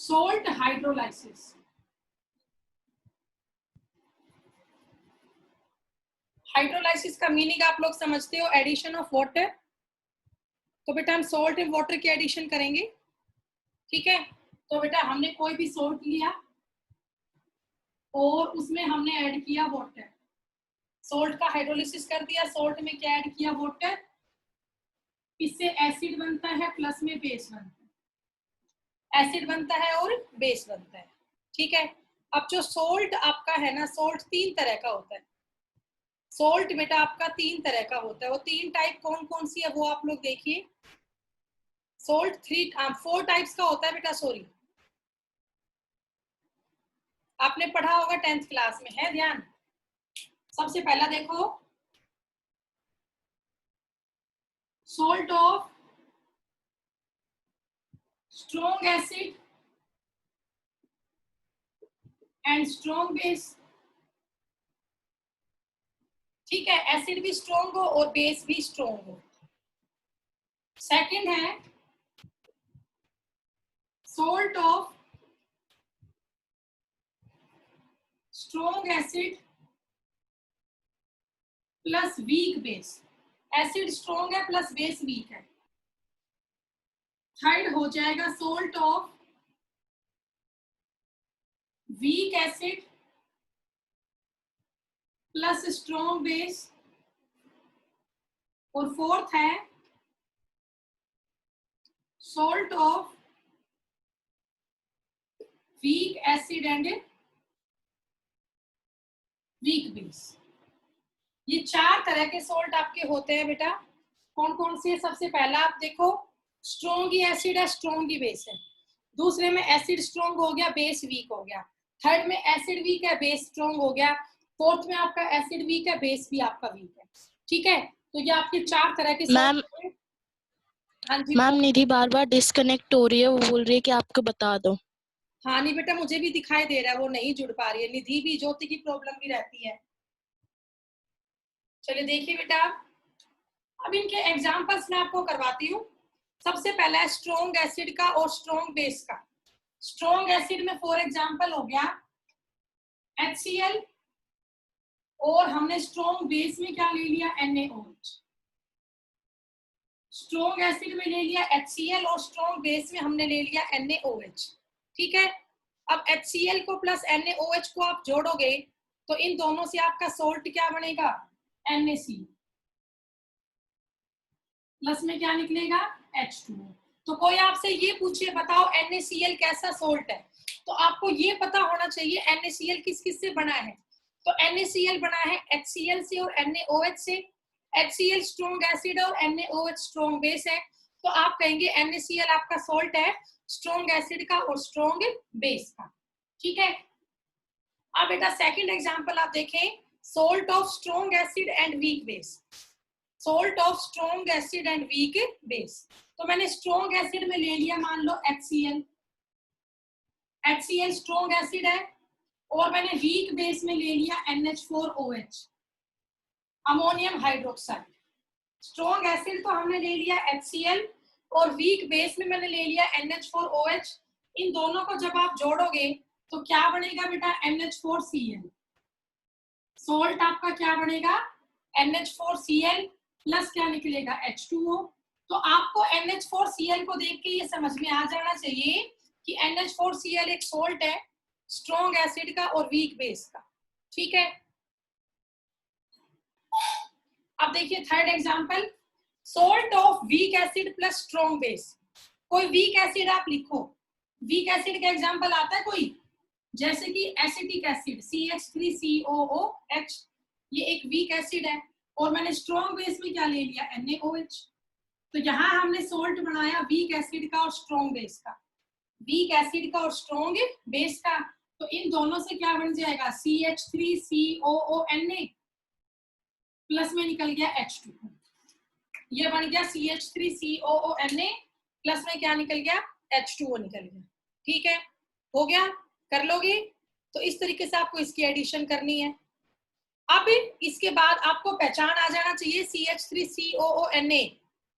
Salt hydrolysis. Hydrolysis का meaning आप लोग समझते हो, एडिशन ऑफ वाटर। तो बेटा हम सोल्ट एंड वाटर की एडिशन करेंगे, ठीक है। तो बेटा हमने कोई भी सोल्ट लिया और उसमें हमने ऐड किया वाटर, सोल्ट का हाइड्रोलाइसिस कर दिया, सोल्ट में क्या ऐड किया, वाटर। इससे एसिड बनता है प्लस में बेस बनता है, एसिड बनता है और बेस बनता है, ठीक है। अब जो सोल्ट आपका है ना, सोल्ट तीन तरह का होता है। सोल्ट बेटा आपका तीन तरह का होता है, वो तीन टाइप कौन कौन सी है वो आप लोग देखिए। सोल्ट 4 टाइप्स का होता है बेटा, सॉरी आपने पढ़ा होगा 10th क्लास में, है ध्यान। सबसे पहला देखो, salt of strong acid and strong base, ठीक है। एसिड भी स्ट्रॉन्ग हो और बेस भी स्ट्रॉन्ग हो। सेकंड है salt of strong acid plus weak base, acid strong है प्लस बेस वीक है। थर्ड हो जाएगा salt of weak acid plus strong base. और फोर्थ है salt of weak acid and weak base. ये 4 तरह के सोल्ट आपके होते हैं बेटा। कौन कौन से है? सबसे पहला आप देखो, स्ट्रॉन्ग ही एसिड है, स्ट्रॉन्ग ही बेस है। दूसरे में एसिड स्ट्रॉन्ग हो गया, बेस वीक हो गया। थर्ड में एसिड वीक है, बेस स्ट्रॉन्ग हो गया। फोर्थ में आपका एसिड वीक है, बेस भी आपका वीक है, ठीक है। तो ये आपके 4 तरह के सोल्ट हैं। हाँ जी मैम निधि बार बार डिस्कनेक्ट हो रही है, वो बोल रही है कि आपको बता दो। हाँ नहीं बेटा, मुझे भी दिखाई दे रहा है वो नहीं जुड़ पा रही है। निधि भी, ज्योति की प्रॉब्लम भी रहती है। चलिए देखिए बेटा, अब इनके एग्जांपल्स मैं आपको करवाती हूँ। सबसे पहला है स्ट्रॉन्ग एसिड का और स्ट्रॉन्ग बेस का। स्ट्रॉन्ग एसिड में फॉर एग्जांपल हो गया HCl, और हमने स्ट्रॉन्ग बेस में क्या ले लिया, NaOH। स्ट्रॉन्ग एसिड में ले लिया HCl और स्ट्रॉन्ग बेस में हमने ले लिया NaOH, ठीक है। अब HCl को प्लस NaOH को आप जोड़ोगे तो इन दोनों से आपका सोल्ट क्या बनेगा, NaC, प्लस में क्या निकलेगा, H2O। तो कोई आपसे ये पूछे बताओ NaCl कैसा सोल्ट है, तो आपको ये पता होना चाहिए NaCl किस किस से बना है। तो NaCl बना है HCl से और NaOH से। HCl स्ट्रॉन्ग एसिड और NaOH स्ट्रॉन्ग बेस है। तो आप कहेंगे NaCl आपका सोल्ट है स्ट्रॉन्ग एसिड का और स्ट्रॉन्ग बेस का, ठीक है। अब बेटा सेकंड एग्जांपल आप देखें, salt of strong acid and weak base. Salt of strong acid and weak base. तो मैंने स्ट्रॉन्ग एसिड में ले लिया मान लो HCl, HCl स्ट्रॉन्ग एसिड है, और मैंने वीक बेस में ले लिया NH4OH, ammonium hydroxide. Strong acid तो हमने ले लिया HCl और वीक बेस में मैंने ले लिया NH4OH। इन दोनों को जब आप जोड़ोगे तो क्या बनेगा बेटा, NH4Cl। सोल्ट आपका क्या बनेगा, NH4Cl प्लस क्या निकलेगा, H2O। तो आपको NH4Cl को देख के ये समझ में आ जाना चाहिए कि NH4Cl एक सोल्ट है स्ट्रॉन्ग एसिड का और वीक बेस का, ठीक है। अब देखिए third example, salt of weak acid plus strong base. कोई वीक एसिड आप लिखो, वीक एसिड का एग्जांपल आता है कोई, जैसे कि एसिटिक एसिड CH3COOH, ये एक वीक एसिड है, और मैंने स्ट्रॉन्ग बेस में क्या ले लिया, NaOH। तो यहाँ हमने सोल्ट बनाया वीक एसिड का और स्ट्रॉन्ग बेस का, वीक एसिड का और स्ट्रॉन्ग बेस का। तो इन दोनों से क्या बन जाएगा, CH3COONA प्लस में निकल गया H2O। ये बन गया CH3COONA प्लस में क्या निकल गया, H2O निकल गया, ठीक है। हो गया, कर लोगे। तो इस तरीके से आपको इसकी एडिशन करनी है। अब इसके बाद आपको पहचान आ जाना चाहिए CH3COONA,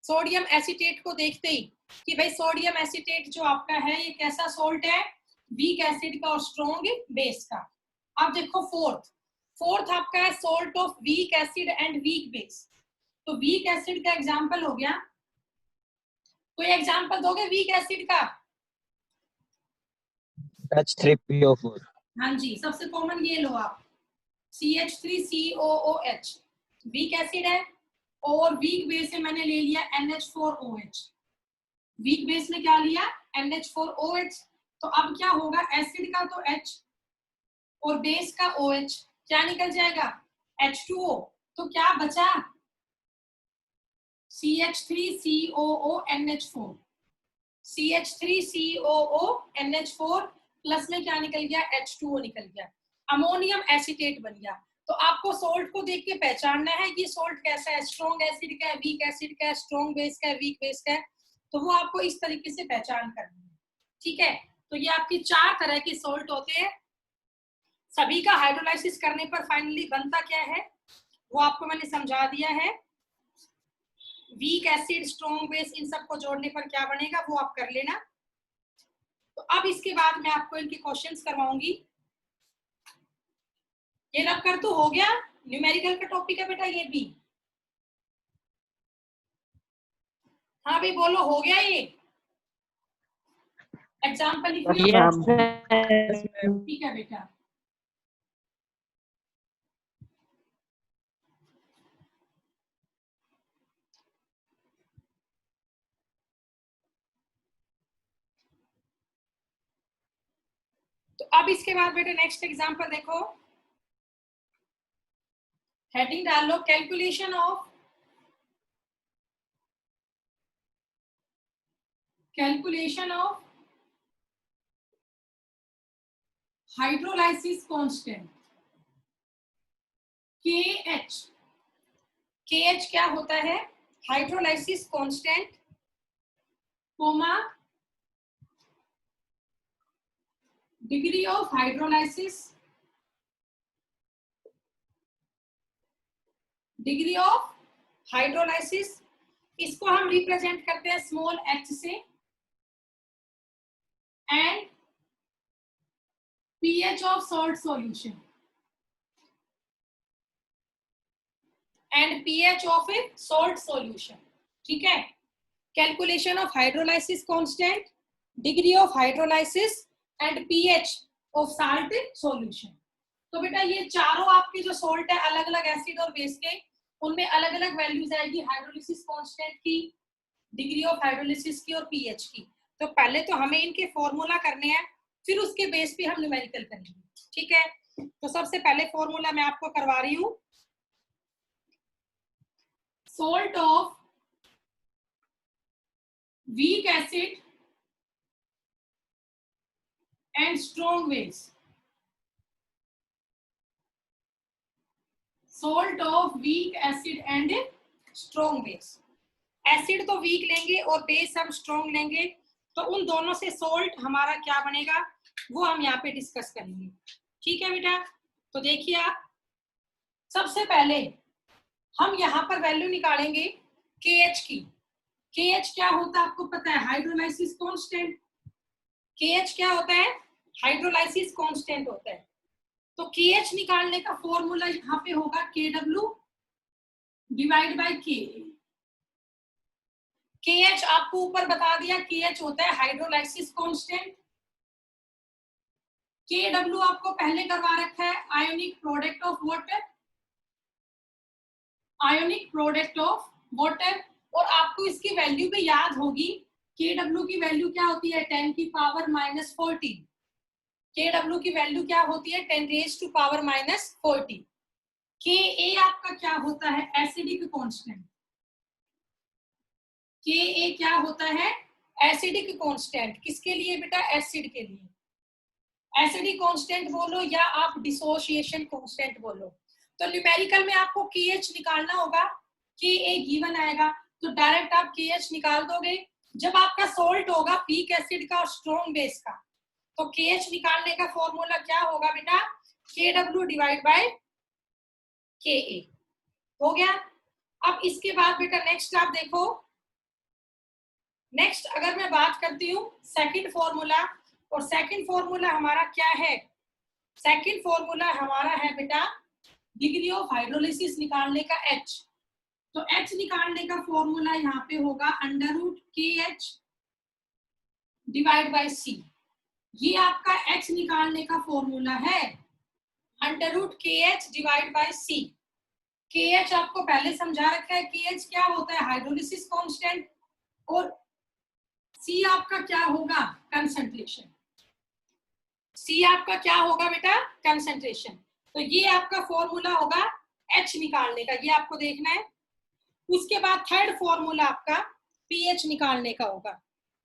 सोडियम एसीटेट को देखते ही कि भाई सोडियम एसीटेट जो आपका है ये कैसा सोल्ट है, वीक एसिड का और स्ट्रॉन्ग बेस का। अब देखो फोर्थ आपका है salt of weak acid and weak base. तो वीक एसिड का एग्जांपल हो गया, कोई एग्जांपल दोगे वीक एसिड का? H3PO4। हाँ जी, सबसे कॉमन ये लो आप, CH3COOH वीक एसिड है, और वीक बेस में मैंने ले लिया NH4OH। वीक बेस में क्या लिया? NH4OH। तो अब क्या होगा, एसिड का तो H और बेस का OH, क्या निकल जाएगा? H2O। तो क्या बचा? CH3COONH4। CH3COONH4 प्लस में क्या निकल गया? H2O निकल गया, अमोनियम एसीटेट बन गया। तो आपको सोल्ट को देख के पहचानना है ये सोल्ट कैसा है, स्ट्रॉन्ग एसिड का है, वीक एसिड का है, स्ट्रॉन्ग बेस का है, वीक बेस का है। तो वो आपको इस तरीके से पहचान करनी है, ठीक है। तो ये आपकी 4 तरह के सोल्ट होते हैं। सभी का हाइड्रोलाइसिस करने पर फाइनली बनता क्या है वो आपको मैंने समझा दिया है। वीक एसिड, स्ट्रॉन्ग बेस, इन सबको जोड़ने पर क्या बनेगा वो आप कर लेना। तो अब इसके बाद मैं आपको इनके क्वेश्चंस करवाऊंगी। ये रब कर तो हो गया, न्यूमेरिकल का टॉपिक है बेटा ये भी। हाँ भाई बोलो, हो गया ये? एग्जाम्पल लिख लिया? ठीक है बेटा। तो अब इसके बाद बेटा नेक्स्ट एग्जाम्पल देखो, हेडिंग डाल लो calculation of hydrolysis constant KH। KH क्या होता है? Hydrolysis constant, comma degree of hydrolysis, degree of hydrolysis, इसको हम रिप्रेजेंट करते हैं स्मॉल h से, and pH of salt solution, and pH of a salt solution, ठीक है। Calculation of hydrolysis constant, degree of hydrolysis and pH of salt solution. तो बेटा ये चारों आपके जो सॉल्ट है अलग अलग एसिड और बेस के, उनमें अलग अलग वैल्यूज आएगी हाइड्रोलिसिस कांस्टेंट की, डिग्री ऑफ हाइड्रोलिसिस की और pH की। तो पहले तो हमें इनके फॉर्मूला करने हैं, फिर उसके बेस पे हम न्यूमेरिकल करेंगे, ठीक है। तो सबसे पहले फॉर्मूला मैं आपको करवा रही हूँ, salt of weak acid and strong base, salt of weak acid and strong base. Acid तो वीक लेंगे और बेस हम स्ट्रॉन्ग लेंगे, तो उन दोनों से सॉल्ट हमारा क्या बनेगा वो हम यहाँ पे डिस्कस करेंगे, ठीक है बेटा। तो देखिए आप, सबसे पहले हम यहाँ पर वैल्यू निकालेंगे KH की। KH क्या होता है आपको पता है? Hydrolysis constant. KH क्या होता है? हाइड्रोलाइसिस कांस्टेंट होता है। तो KH निकालने का फॉर्मूला यहाँ पे होगा KW divide by Ka। KH आपको ऊपर बता दिया, KH होता है हाइड्रोलाइसिस कांस्टेंट। KW आपको पहले करवा रखा है ionic product of water, ionic product of water. और आपको इसकी वैल्यू भी याद होगी, KW की वैल्यू क्या होती है? 10 की पावर -14। KW की वैल्यू क्या होती है? 10 रेज टू पावर -14। Ka आपका क्या होता है? Acidic constant. Ka क्या होता है? Acidic constant. किसके लिए बेटा? एसिड के लिए। एसिडिक कांस्टेंट बोलो या आप डिसोसिएशन कांस्टेंट बोलो। तो न्यूमेरिकल में आपको KH निकालना होगा, Ka गिवन आएगा तो डायरेक्ट आप KH निकाल दोगे। जब आपका सोल्ट होगा वीक एसिड का और स्ट्रॉन्ग बेस का, तो KH निकालने का फॉर्मूला क्या होगा बेटा? KW divide by Ka। हो गया। अब इसके बाद बेटा नेक्स्ट आप देखो, नेक्स्ट अगर मैं बात करती हूँ सेकंड फॉर्मूला, और सेकंड फॉर्मूला हमारा क्या है? सेकंड फॉर्मूला हमारा है बेटा डिग्री ऑफ हाइड्रोलिसिस निकालने का H। तो H निकालने का फॉर्मूला यहाँ पे होगा √KH डिवाइड बाय C। ये आपका H निकालने का फॉर्मूला है √KH divide by C। KH आपको पहले समझा रखा है, KH क्या होता है? हाइड्रोलिसिस कांस्टेंट, और C आपका क्या होगा? कंसंट्रेशन। C आपका क्या होगा बेटा? कंसंट्रेशन। तो ये आपका फॉर्मूला होगा H निकालने का, ये आपको देखना है। उसके बाद थर्ड फॉर्मूला आपका pH निकालने का होगा।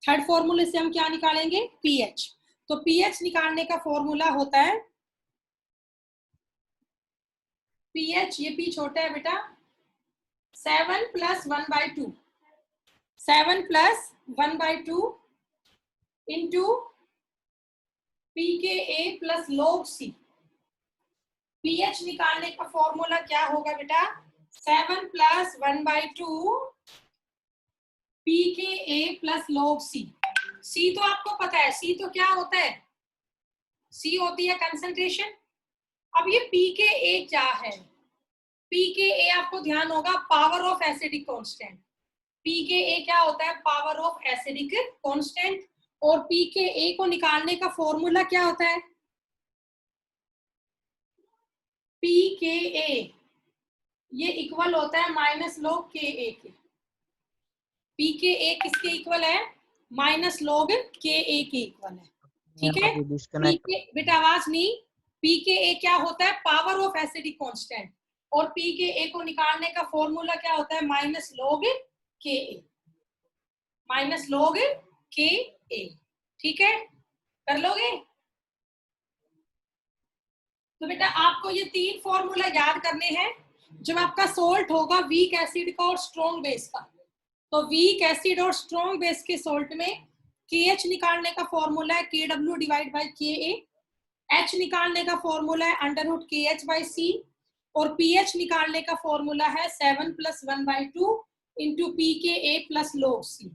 थर्ड फॉर्मूले से हम क्या निकालेंगे? pH। तो pH निकालने का फॉर्मूला होता है pH, ये P छोटा है बेटा, 7 + 1/2, 7 + 1/2 into pKa + log C। pH निकालने का फॉर्मूला क्या होगा बेटा? 7 + 1/2 pKa + log C। C तो आपको पता है, C तो क्या होता है? C होती है कंसंट्रेशन। अब ये pKa क्या है? pKa आपको ध्यान होगा power of acidic constant. pKa क्या होता है? Power of acidic constant. और pKa को निकालने का फॉर्मूला क्या होता है? pKa ये इक्वल होता है -log Ka के। pKa किसके इक्वल है? -log Ka के इक्वल है। ठीक है? बेटा आवाज नहीं। pKa क्या होता है? Power of acidic constant. और pKa को निकालने का फॉर्मूला क्या होता है? -log Ka, -log Ka। ठीक है, कर लोगे? तो बेटा आपको ये 3 फॉर्मूला याद करने हैं जब आपका सोल्ट होगा वीक एसिड का और स्ट्रॉन्ग बेस का। तो वीक एसिड और स्ट्रॉन्ग बेस के सोल्ट में KH निकालने का फॉर्मूला है KW divide by KA, H निकालने का फॉर्मूला है √KH बाय C, और pH निकालने का फॉर्मूला है 7 + 1/2 इंटू pKa + log C।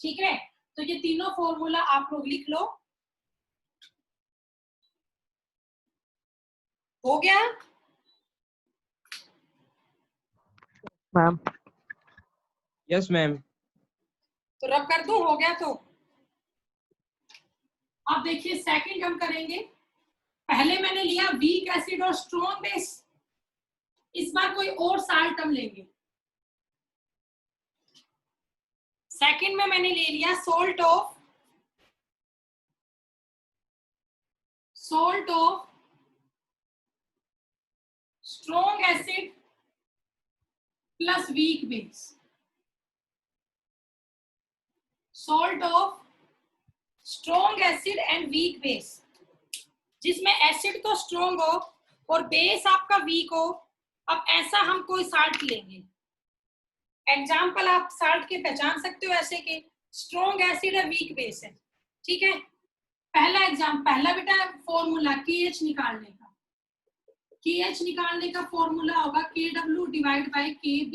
ठीक है, तो ये तीनों फॉर्मूला आप लोग लिख लो। हो गया? मैम। Yes ma'am. तो रब कर दूं? हो गया? तो अब देखिए सेकंड हम करेंगे। पहले मैंने लिया वीक एसिड और स्ट्रॉन्ग बेस, इस बार कोई और साल्ट हम लेंगे। सेकंड में मैंने ले लिया salt of strong acid plus weak base. Salt of strong acid and weak base, जिसमें एसिड तो स्ट्रॉन्ग हो और बेस आपका वीक हो। अब ऐसा हम कोई साल्ट लेंगे। एग्जाम्पल आप साल्ट के पहचान सकते हो ऐसे के स्ट्रॉन्ग एसिड है, वीक बेस है। ठीक है, पहला बेटा फॉर्मूला KH निकालने का। KH निकालने का फॉर्मूला होगा KW डिवाइड बाय KB।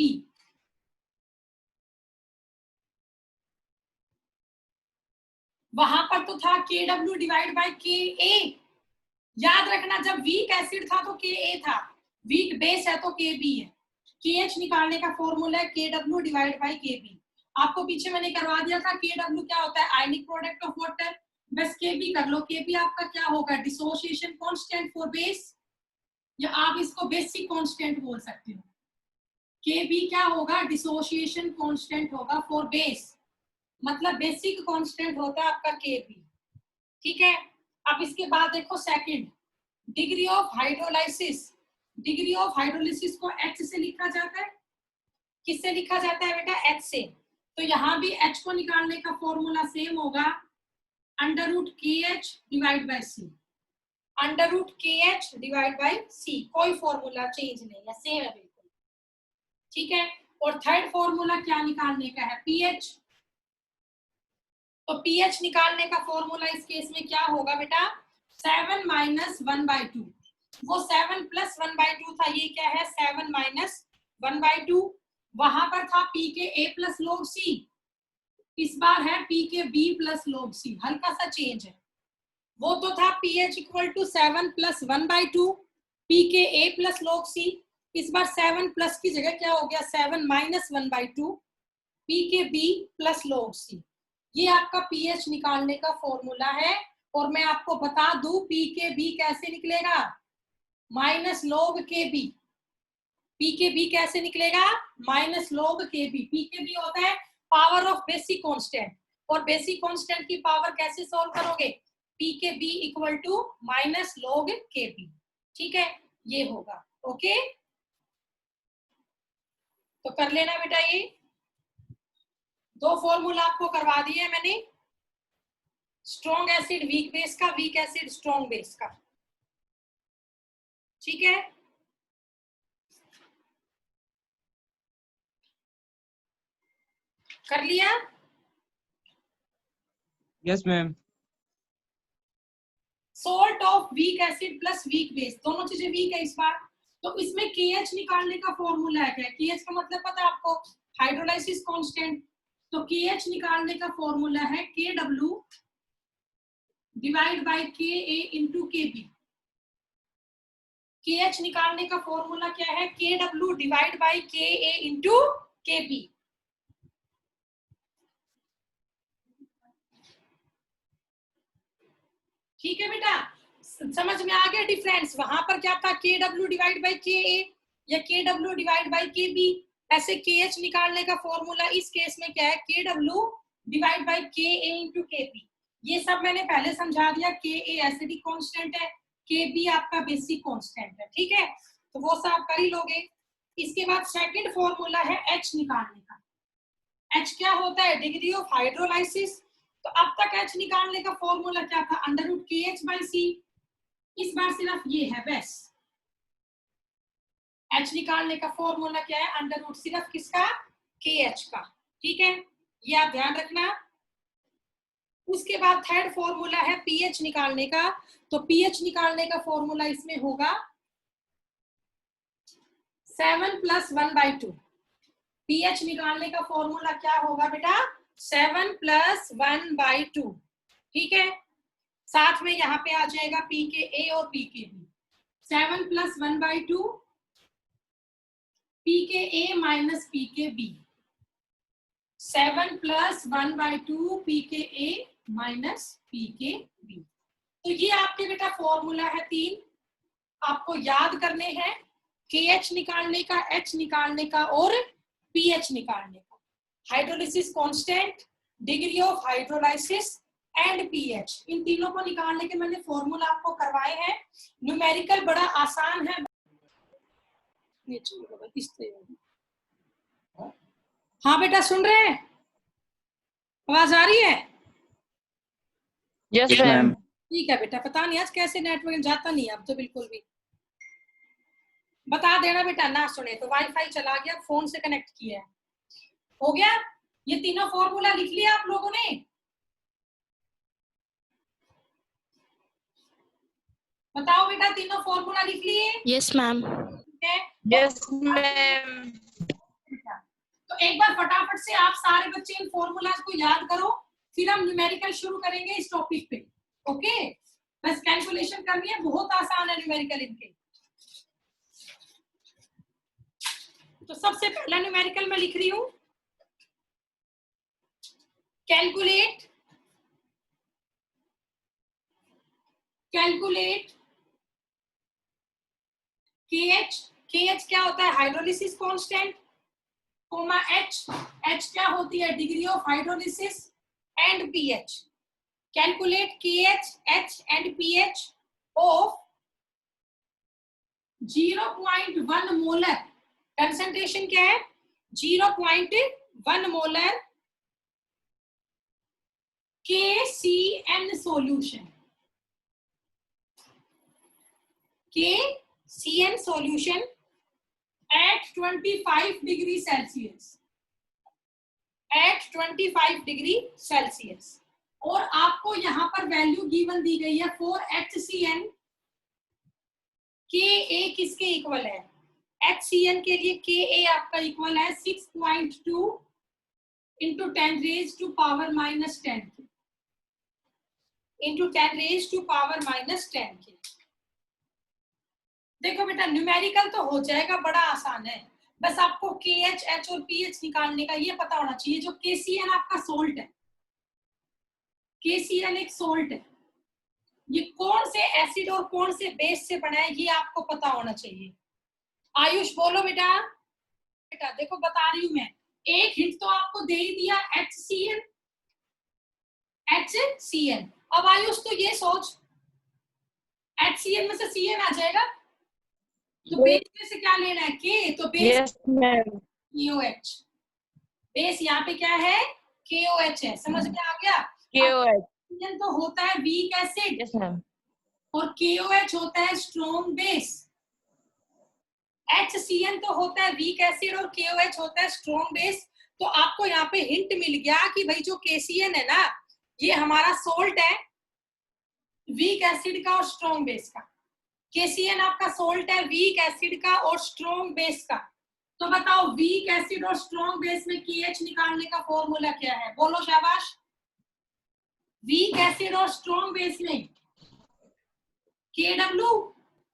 वहां पर तो था KW डिवाइड बाय KA। याद रखना जब वीक एसिड था तो Ka था, वीक बेस है तो KB है। KH निकालने का फॉर्मूला है KW डिवाइड बाय KB। आपको पीछे मैंने करवा दिया था KW क्या होता है? Ionic product of water. बस KB कर लो। KB आपका क्या होगा? डिसोसिएशन कांस्टेंट फॉर बेस, या आप इसको बेसिक कांस्टेंट बोल सकते हो। KB क्या होगा? डिसोसिएशन कांस्टेंट होगा फॉर बेस, मतलब बेसिक कांस्टेंट होता है आपका KB। ठीक है, अब इसके बाद देखो second degree of hydrolysis. Degree of hydrolysis को H से लिखा जाता है। किससे लिखा जाता है बेटा? H से। तो यहाँ भी H को निकालने का फॉर्मूला सेम होगा √KH divide by C। √KH divide by C, कोई फॉर्मूला चेंज नहीं है, सेम है बिल्कुल। ठीक है, और थर्ड फॉर्मूला क्या निकालने का है? pH। तो pH निकालने का फॉर्मूला इस केस में क्या होगा बेटा? 7 - 1/2। वो 7 + 1/2 था, ये क्या है? 7 - 1/2। वहां पर था pKa + log C। इस बार है P K B plus log c, हल्का सा चेंज है। वो तो था pH equal to 7 plus 1/2 P K A plus log c। इस बार 7 प्लस की जगह क्या हो गया 7 minus 1/2 P K B plus log c। ये आपका pH निकालने का फॉर्मूला है। और मैं आपको बता दूं पी के बी कैसे निकलेगा, minus log K B. P K B कैसे निकलेगा, minus log K B. P K B होता है पावर ऑफ बेसिक कांस्टेंट, और बेसिक कांस्टेंट की पावर कैसे सॉल्व करोगे, P K B equal to minus log K B. ठीक है, ये होगा। ओके, तो कर लेना बेटा, ये दो फॉर्मूला आपको करवा दिए मैंने, स्ट्रॉन्ग एसिड वीक बेस का, वीक एसिड स्ट्रॉन्ग बेस का। ठीक है, कर लिया। Yes, ma'am. Salt of weak acid plus weak base, दोनों चीजें वीक है इस बार। तो इसमें KH निकालने का फॉर्मूला है क्या, KH का मतलब पता है आपको, हाइड्रोलाइसिस कांस्टेंट। तो KH निकालने का फॉर्मूला है KW divide by KA into KB। KH निकालने का फॉर्मूला क्या है, KW divide by KA into KB। ठीक है बेटा, समझ में आ गया डिफरेंस। वहां पर क्या था, KW डिवाइड बाय KA या KW डिवाइड बाय KB। ऐसे KH निकालने का फॉर्मूला इस केस में क्या है, KW divide by KA into KB। ये सब मैंने पहले समझा दिया। KA एसिडिक कांस्टेंट है, KB आपका बेसिक कांस्टेंट है। ठीक है, तो वो सब आप कर ही लोगे। इसके बाद सेकंड फॉर्मूला है H निकालने का। H क्या होता है, डिग्री ऑफ हाइड्रोलाइसिस। तो अब तक H निकालने का फॉर्मूला क्या था, under root KH by C। इस बार सिर्फ ये है बस। H निकालने का फॉर्मूला क्या है, अंडर रूट सिर्फ किसका, KH का। ठीक है, ये आप ध्यान रखना। उसके बाद थर्ड फॉर्मूला है pH निकालने का। तो pH निकालने का फॉर्मूला इसमें होगा 7 प्लस 1/2। pH निकालने का फॉर्मूला क्या होगा बेटा, 7 प्लस 1/2। ठीक है, साथ में यहाँ पे आ जाएगा पी के ए और P K B. 7 plus 1/2 P K ए minus P K B. 7 plus 1/2 P K ए माइनस पी के बी। तो ये आपके बेटा फॉर्मूला है 3, आपको याद करने हैं। KH निकालने का, H निकालने का और pH निकालने का। Hydrolysis constant, degree of hydrolysis and pH, इन तीनों को निकालने के मैंने फॉर्मूला आपको करवाए हैं। न्यूमेरिकल बड़ा आसान है। हाँ बेटा, सुन रहे हैं, आवाज आ रही है? Yes, ma'am. ठीक है बेटा, पता नहीं आज कैसे नेटवर्क जाता नहीं अब तो बिल्कुल भी। बता देना बेटा, ना सुने तो वाईफाई चला गया, फोन से कनेक्ट किया है। हो गया, ये तीनों फॉर्मूला लिख लिया आप लोगों ने? बताओ बेटा, तीनों फॉर्मूला लिख लिए? Yes ma'am. Yes, ma'am. तो एक बार फटाफट से आप सारे बच्चे इन फॉर्मूलाज को याद करो, फिर हम न्यूमेरिकल शुरू करेंगे इस टॉपिक पे। ओके, बस कैलकुलेशन करनी है, बहुत आसान है न्यूमेरिकल इनके। तो सबसे पहला न्यूमेरिकल मैं लिख रही हूं, कैलकुलेट KH। KH क्या होता है, हाइड्रोलिसिस कांस्टेंट, कोमा H क्या होती है, degree of hydrolysis and pH। Calculate KH, H and pH of 0.1 molar. Concentration क्या है, 0.1 molar KCN solution. KCN solution at 25 degree Celsius, at 25 degree Celsius. और आपको यहां पर वैल्यू गिवन दी गई है फॉर HCN। KA किसके इक्वल है, HCN के लिए KA आपका इक्वल है 6.2 into 10 raised to power minus 10k into 10 raised to power minus 10k। देखो बेटा न्यूमेरिकल तो हो जाएगा, बड़ा आसान है, बस आपको KH, H और PH निकालने का ये पता होना चाहिए। जो KCl आपका सोल्ट है, KCl एक सोल्ट है, ये कौन से एसिड और कौन से बेस से बना है ये आपको पता होना चाहिए। आयुष बोलो बेटा। बेटा देखो बता रही हूं मैं, एक हिंट तो आपको दे ही दिया, HCl। HCl। अब आयुष तो ये सोच, HCl में से Cl आ जाएगा, तो बेस में से क्या लेना है, K, तो base Yes, ma'am. KOH। Base यहाँ पे क्या है, KOH है, समझ में आ गया। KOH. Cl तो होता है वीक एसिड Yes, ma'am. और KOH होता है स्ट्रॉन्ग बेस। HCl तो होता है वीक एसिड और KOH होता है स्ट्रॉन्ग बेस। तो आपको यहाँ पे हिंट मिल गया कि भाई जो KCl है ना, ये हमारा सोल्ट है वीक एसिड का और स्ट्रॉन्ग बेस का। KCl आपका सोल्ट है वीक एसिड का और स्ट्रॉन्ग बेस का। तो बताओ वीक एसिड और स्ट्रॉन्ग बेस में KH निकालने का फॉर्मूला क्या है, बोलो शाबाश। वीक एसिड और स्ट्रॉन्ग बेस में KW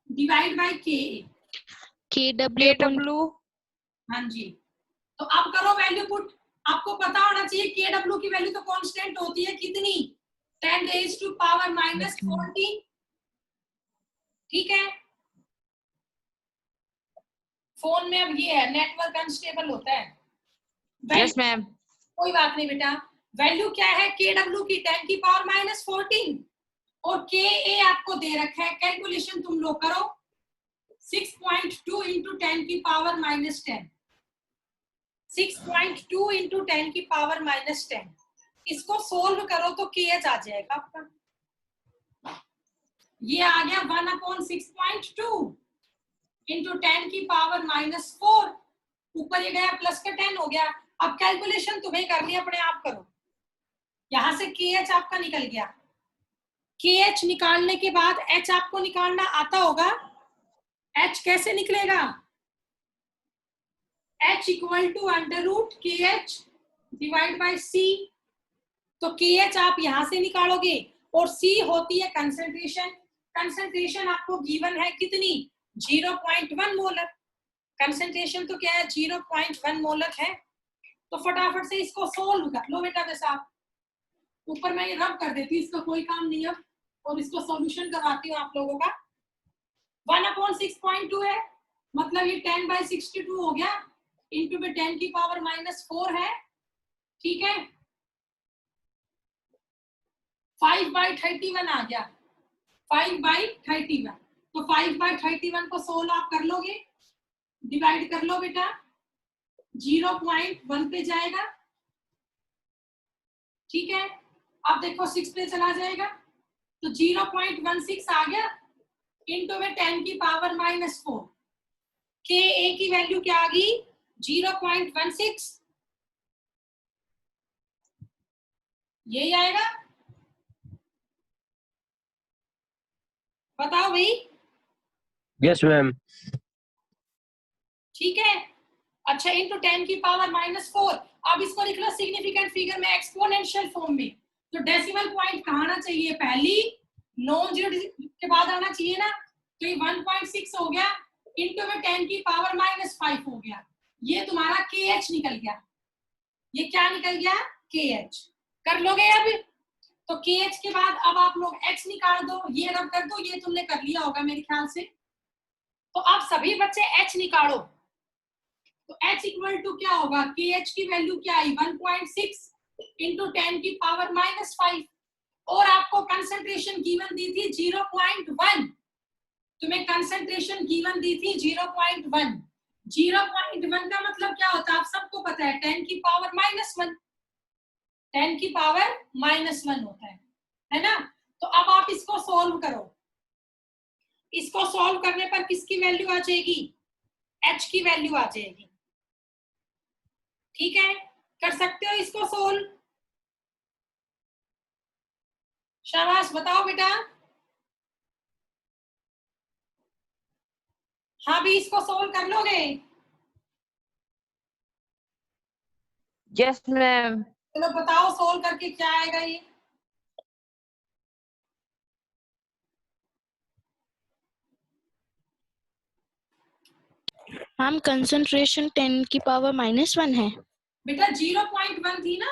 divide by KA। KW हाँ जी, तो अब करो वैल्यू पुट। आपको पता होना चाहिए KW की वैल्यू तो कांस्टेंट होती है कितनी, 10 रेज़ टू पावर माइनस 14। ठीक है, फोन में अब ये है नेटवर्क अनस्टेबल होता है। Yes, ma'am. कोई बात नहीं बेटा, वैल्यू क्या है KW की, 10 की पावर माइनस 14 और KA आपको दे रखा है, कैलकुलेशन तुम लोग करो, 6.2 इंटू 10 की पावर माइनस 10, 6.2 इंटू 10 की पावर माइनस 10। इसको सोल्व करो तो KH आ जाएगा आपका, ये आ गया 1/6.2 इंटू 10 की पावर माइनस 4, ऊपर ये गया प्लस का 10 हो गया। अब कैलकुलेशन तुम्हें करनी है, अपने आप करो। यहां से KH आपका निकल गया, KH निकालने के बाद H आपको निकालना आता होगा। H कैसे निकलेगा, H equal to under root KH divide by C। तो KH आप यहां से निकालोगे और C होती है कंसंट्रेशन। कंसंट्रेशन आपको गिवन है कितनी, 0.1 मोलर। कंसंट्रेशन तो क्या है, 0.1 मोलर है। तो फटाफट से इसको सोल्व कर लो बेटा। वैसे आप ऊपर मैं ये रब कर देती हूँ, इसका कोई काम नहीं है, और इसको सॉल्यूशन करवाती हूँ आप लोगों का। 1/6.2 है, मतलब ये 10/62 हो गया, इंटू में 10 की पावर माइनस 4 है। ठीक है, 5/31 आ गया, 5/31। तो 5/31 को सोल्व आप कर लोगे, डिवाइड कर लो बेटा, 0.1 पे जाएगा। ठीक है, अब देखो 6 पे चला जाएगा, तो 0.16 आ गया, इंटू में 10 की पावर माइनस 4। KA की वैल्यू क्या आ गई, 0.16, यही आएगा। बताओ भाई। Yes, ma'am. ठीक है, अच्छा, इंटू 10 की पावर माइनस 4। अब इसको लिख लो सिग्निफिकेंट फिगर में एक्सपोनेंशियल फॉर्म में। तो डेसिमल पॉइंट कहाँ आना चाहिए, पहली नॉन जीरो के बाद आना चाहिए ना। तो ये 1.6 हो गया, इंटू में 10 की पावर माइनस 5 हो गया। ये तुम्हारा KH निकल गया। ये क्या निकल गया, KH। कर लोगे अब। तो KH के बाद अब आप लोग H निकाल दो, ये रब कर दो, ये तुमने कर लिया होगा मेरे ख्याल से। तो आप सभी बच्चे H निकालो। तो H इक्वल टू क्या होगा, KH की वैल्यू क्या आई, 1.6 इंटू 10 की पावर माइनस 5, और आपको कंसंट्रेशन गिवन दी थी 0.1। तुम्हें कंसंट्रेशन गिवन दी थी 0.1। 0.1 का मतलब क्या होता है, आप सबको पता है, 10 की पावर माइनस 1, 10 की पावर माइनस 1 होता है ना। तो अब आप इसको सोल्व करो। इसको सोल्व करने पर किसकी वैल्यू आ जाएगी, H की वैल्यू आ जाएगी। ठीक है, कर सकते हो इसको सोल्व। शाबाश, बताओ बेटा। हाँ भी, इसको सोल्व कर लोगे। Yes, ma'am. चलो बताओ सोल्व करके क्या आएगा ये। मैम कंसंट्रेशन 10 की पावर -1 है। बेटा 0.1 थी ना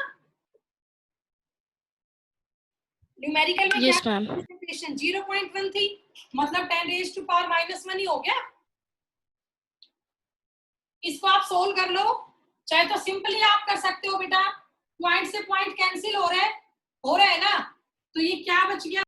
न्यूमेरिकल में। यस क्या मैम। कंसंट्रेशन 0.1 थी, मतलब 10 रेज़ टू पावर -1 ही हो गया। इसको आप सोल्व कर लो, चाहे तो सिंपली आप कर सकते हो बेटा, पॉइंट से पॉइंट कैंसिल हो रहा है ना, तो ये क्या बच गया